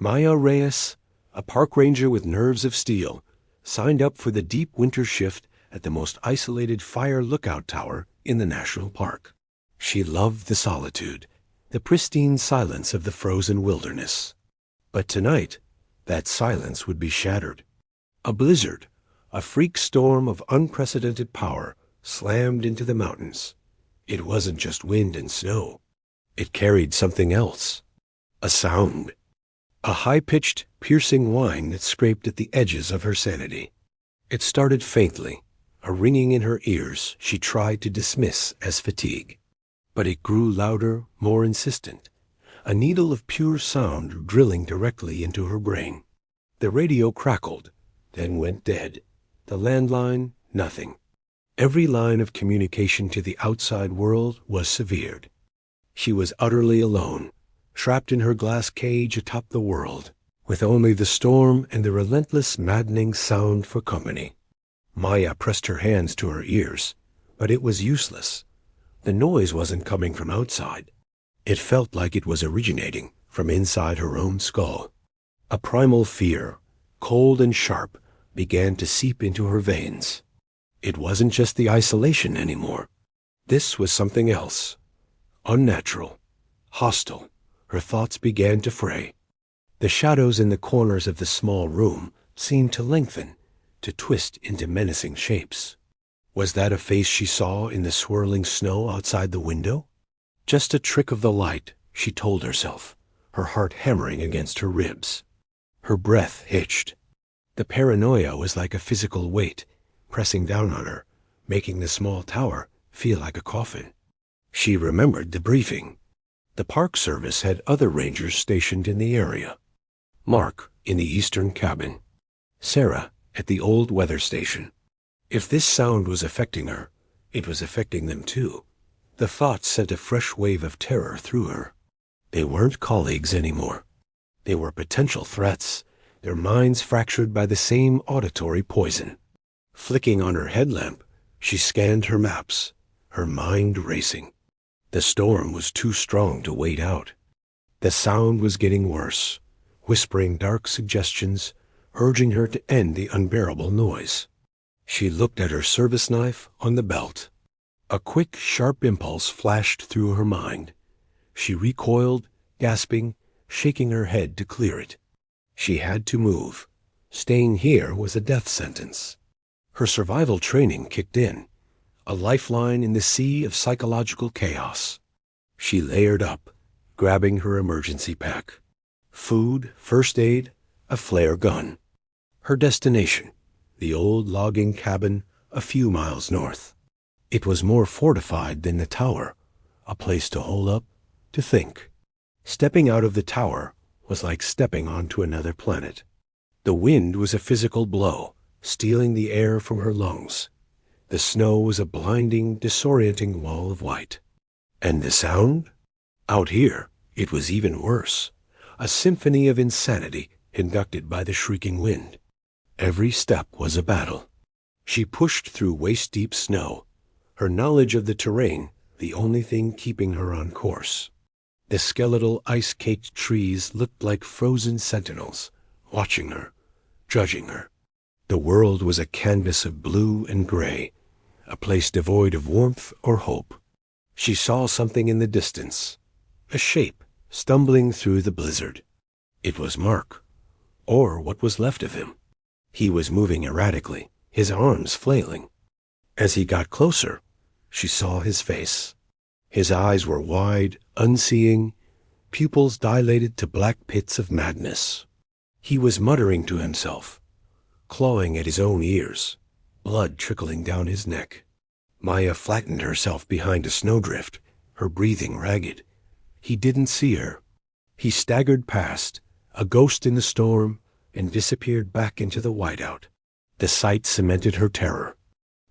Maya Reyes, a park ranger with nerves of steel, signed up for the deep winter shift at the most isolated fire lookout tower in the national park. She loved the solitude, the pristine silence of the frozen wilderness. But tonight, that silence would be shattered. A blizzard, a freak storm of unprecedented power, slammed into the mountains. It wasn't just wind and snow. It carried something else. A sound. A high-pitched, piercing whine that scraped at the edges of her sanity. It started faintly, a ringing in her ears she tried to dismiss as fatigue. But it grew louder, more insistent, a needle of pure sound drilling directly into her brain. The radio crackled, then went dead. The landline, nothing. Every line of communication to the outside world was severed. She was utterly alone, trapped in her glass cage atop the world, with only the storm and the relentless, maddening sound for company. Maya pressed her hands to her ears, but it was useless. The noise wasn't coming from outside. It felt like it was originating from inside her own skull. A primal fear, cold and sharp, began to seep into her veins. It wasn't just the isolation anymore. This was something else. Unnatural, hostile. Her thoughts began to fray. The shadows in the corners of the small room seemed to lengthen, to twist into menacing shapes. Was that a face she saw in the swirling snow outside the window? Just a trick of the light, she told herself, her heart hammering against her ribs. Her breath hitched. The paranoia was like a physical weight, pressing down on her, making the small tower feel like a coffin. She remembered the briefing. The Park Service had other rangers stationed in the area. Mark in the eastern cabin. Sarah at the old weather station. If this sound was affecting her, it was affecting them too. The thought sent a fresh wave of terror through her. They weren't colleagues anymore. They were potential threats, their minds fractured by the same auditory poison. Flicking on her headlamp, she scanned her maps, her mind racing. The storm was too strong to wait out. The sound was getting worse, whispering dark suggestions, urging her to end the unbearable noise. She looked at her service knife on the belt. A quick, sharp impulse flashed through her mind. She recoiled, gasping, shaking her head to clear it. She had to move. Staying here was a death sentence. Her survival training kicked in, a lifeline in the sea of psychological chaos. She layered up, grabbing her emergency pack. Food, first aid, a flare gun. Her destination, the old logging cabin a few miles north. It was more fortified than the tower, a place to hole up, to think. Stepping out of the tower was like stepping onto another planet. The wind was a physical blow, stealing the air from her lungs. The snow was a blinding, disorienting wall of white. And the sound? Out here, it was even worse. A symphony of insanity conducted by the shrieking wind. Every step was a battle. She pushed through waist-deep snow, her knowledge of the terrain the only thing keeping her on course. The skeletal ice-caked trees looked like frozen sentinels, watching her, judging her. The world was a canvas of blue and gray, a place devoid of warmth or hope. She saw something in the distance, a shape stumbling through the blizzard. It was Mark, or what was left of him. He was moving erratically, his arms flailing. As he got closer, she saw his face. His eyes were wide, unseeing, pupils dilated to black pits of madness. He was muttering to himself, clawing at his own ears, blood trickling down his neck. Maya flattened herself behind a snowdrift, her breathing ragged. He didn't see her. He staggered past, a ghost in the storm, and disappeared back into the whiteout. The sight cemented her terror.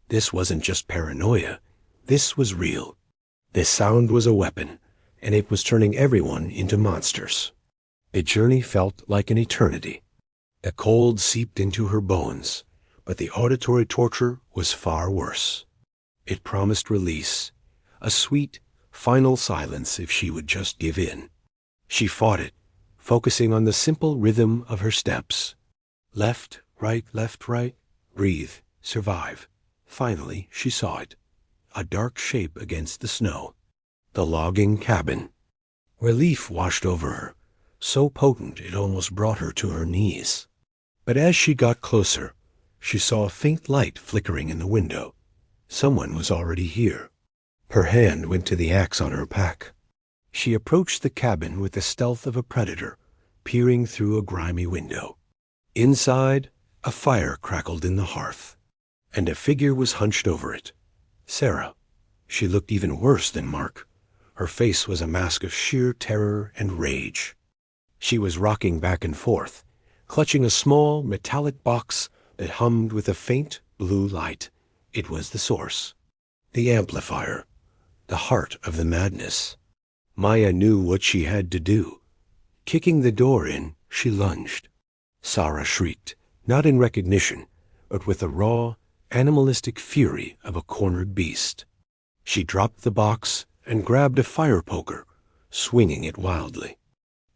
This wasn't just paranoia. This was real. This sound was a weapon, and it was turning everyone into monsters. The journey felt like an eternity. The cold seeped into her bones, but the auditory torture was far worse. It promised release, a sweet, final silence if she would just give in. She fought it, focusing on the simple rhythm of her steps. Left, right, breathe, survive. Finally, she saw it. A dark shape against the snow. The logging cabin. Relief washed over her, so potent it almost brought her to her knees. But as she got closer, she saw a faint light flickering in the window. Someone was already here. Her hand went to the axe on her pack. She approached the cabin with the stealth of a predator, peering through a grimy window. Inside, a fire crackled in the hearth, and a figure was hunched over it. Sarah. She looked even worse than Mark. Her face was a mask of sheer terror and rage. She was rocking back and forth, clutching a small metallic box that hummed with a faint blue light. It was the source, the amplifier, the heart of the madness. Maya knew what she had to do. Kicking the door in, she lunged. Sarah shrieked, not in recognition, but with the raw, animalistic fury of a cornered beast. She dropped the box and grabbed a fire poker, swinging it wildly.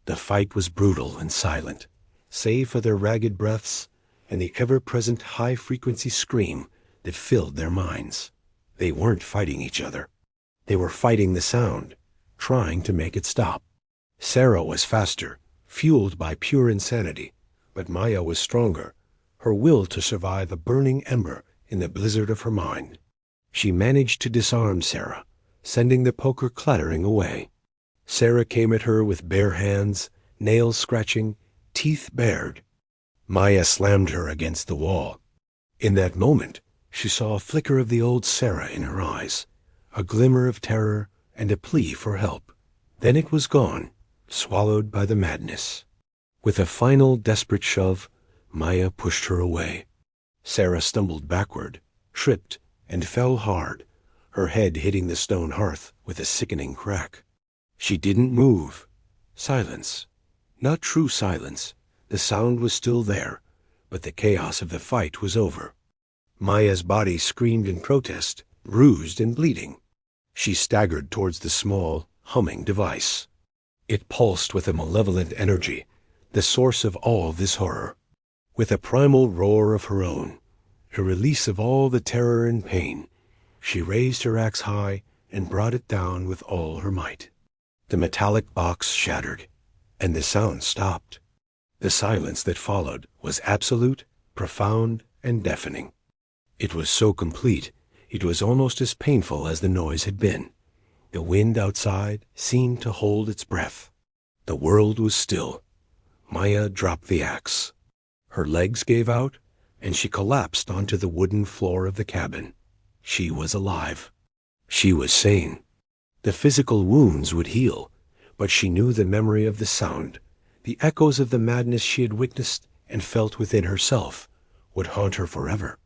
The fight was brutal and silent, save for their ragged breaths and the ever-present high-frequency scream that filled their minds. They weren't fighting each other. They were fighting the sound, trying to make it stop. Sarah was faster, fueled by pure insanity, but Maya was stronger, her will to survive a burning ember in the blizzard of her mind. She managed to disarm Sarah, sending the poker clattering away. Sarah came at her with bare hands, nails scratching, teeth bared. Maya slammed her against the wall. In that moment, she saw a flicker of the old Sarah in her eyes, a glimmer of terror and a plea for help. Then it was gone, swallowed by the madness. With a final desperate shove, Maya pushed her away. Sarah stumbled backward, tripped, and fell hard, her head hitting the stone hearth with a sickening crack. She didn't move. Silence. Not true silence. The sound was still there, but the chaos of the fight was over. Maya's body screamed in protest, bruised and bleeding. She staggered towards the small, humming device. It pulsed with a malevolent energy, the source of all this horror. With a primal roar of her own, a release of all the terror and pain, she raised her axe high and brought it down with all her might. The metallic box shattered, and the sound stopped. The silence that followed was absolute, profound, and deafening. It was so complete, it was almost as painful as the noise had been. The wind outside seemed to hold its breath. The world was still. Maya dropped the axe. Her legs gave out, and she collapsed onto the wooden floor of the cabin. She was alive. She was sane. The physical wounds would heal, but she knew the memory of the sound, the echoes of the madness she had witnessed and felt within herself, would haunt her forever.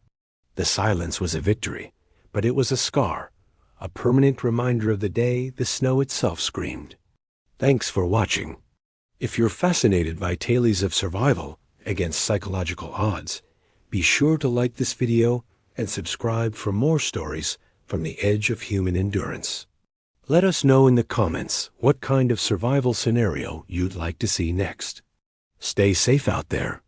The silence was a victory, but it was a scar, a permanent reminder of the day the snow itself screamed. Thanks for watching. If you're fascinated by tales of survival against psychological odds, be sure to like this video and subscribe for more stories from the edge of human endurance. Let us know in the comments what kind of survival scenario you'd like to see next. Stay safe out there.